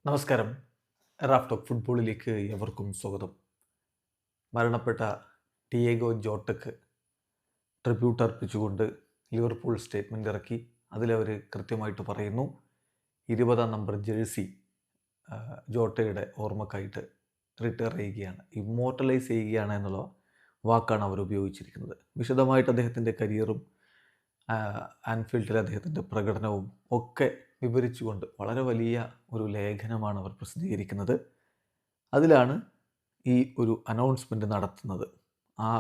നമസ്കാരം. Raf talk ഫുട്ബോളിലേക്ക് എവർക്കും സ്വാഗതം. മരണപ്പെട്ട ഡിയേഗോ ജോട്ടക്ക് ട്രിബ്യൂട്ട് അർപ്പിച്ചുകൊണ്ട് ലിവർപൂൾ സ്റ്റേറ്റ്മെൻ്റ് ഇറക്കി. അതിലവർ കൃത്യമായിട്ട് പറയുന്നു, 20 നമ്പർ ജേഴ്സി ജോട്ടയുടെ ഓർമ്മക്കായിട്ട് റിട്ടയർ ചെയ്യുകയാണ്, ഇമ്മോർട്ടലൈസ് ചെയ്യുകയാണ് എന്നുള്ള വാക്കാണ് അവർ ഉപയോഗിച്ചിരിക്കുന്നത്. വിശദമായിട്ട് അദ്ദേഹത്തിൻ്റെ കരിയറും ആൻഫീൽഡിലെ അദ്ദേഹത്തിൻ്റെ പ്രകടനവും ഒക്കെ വിവരിച്ചുകൊണ്ട് വളരെ വലിയ ഒരു ലേഖനമാണ് അവർ പ്രസിദ്ധീകരിക്കുന്നത്. അതിലാണ് ഈ ഒരു അനൗൺസ്മെൻറ്റ് നടത്തുന്നത്. ആ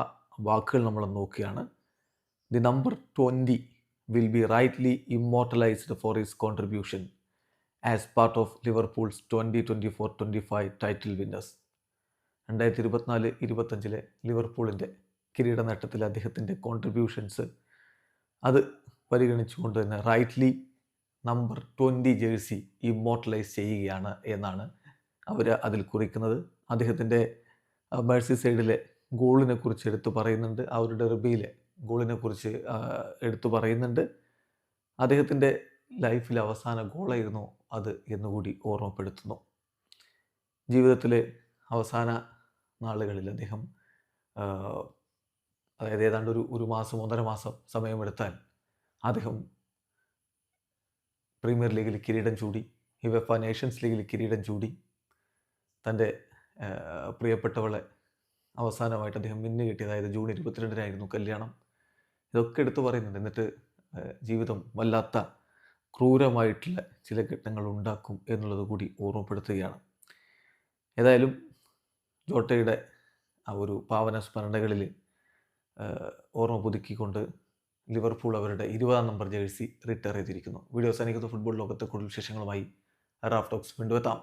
വാക്കുകൾ നമ്മൾ നോക്കുകയാണ്. The number 20 will be rightly immortalised for his contribution as part of Liverpool's 2024-25 title winners. 2024-25 ലിവർപൂളിൻ്റെ കിരീട നേട്ടത്തിൽ അദ്ദേഹത്തിൻ്റെ കോൺട്രിബ്യൂഷൻസ് അത് പരിഗണിച്ചുകൊണ്ട് തന്നെ റൈറ്റ്ലി നമ്പർ 20 ജേഴ്സി ഇമ്മോർട്ടലൈസ് ചെയ്യുകയാണ് എന്നാണ് അവർ അതിൽ കുറിക്കുന്നത്. അദ്ദേഹത്തിൻ്റെ മെർസിസൈഡിലെ ഗോളിനെ കുറിച്ച് എടുത്തു പറയുന്നുണ്ട്. ആ ഒരു ഡെർബിയിലെ ഗോളിനെ കുറിച്ച് എടുത്തു പറയുന്നുണ്ട്. അദ്ദേഹത്തിൻ്റെ ലൈഫിലെ അവസാന ഗോളായിരുന്നു അത് എന്നുകൂടി ഓർമ്മപ്പെടുത്തുന്നു. ജീവിതത്തിലെ അവസാന നാളുകളിൽ അദ്ദേഹം അതായത് ഏതാണ്ട് ഒരു മാസം 1.5 മാസം സമയമെടുത്താൽ അദ്ദേഹം പ്രീമിയർ ലീഗിൽ കിരീടം ചൂടി, യുവേഫ നേഷൻസ് ലീഗിൽ കിരീടം ചൂടി, തൻ്റെ പ്രിയപ്പെട്ടവളെ അവസാനമായിട്ട് അദ്ദേഹം മിന്നു കിട്ടി. അതായത് ജൂൺ 22-നായിരുന്നു കല്യാണം. ഇതൊക്കെ എടുത്തു പറയുന്നുണ്ട്. എന്നിട്ട് ജീവിതം വല്ലാത്ത ക്രൂരമായിട്ടുള്ള ചില ഘട്ടങ്ങൾ ഉണ്ടാക്കും എന്നുള്ളത് കൂടി ഓർമ്മപ്പെടുത്തുകയാണ്. ഏതായാലും ജോട്ടയുടെ ആ ഒരു പാവന സ്മരണകളിൽ ഓർമ്മ പുതുക്കിക്കൊണ്ട് ലിവർപൂൾ അവരുടെ 20 നമ്പർ ജേഴ്സി റിട്ടയർ ചെയ്തിരിക്കുന്നു. വീഡിയോ അവസാനിക്കുന്ന ഫുട്ബോൾ ലോകത്തെ കൂടുതൽ വിശേഷങ്ങളുമായി റാഫ് ടോക്സ് വീണ്ടും എത്താം.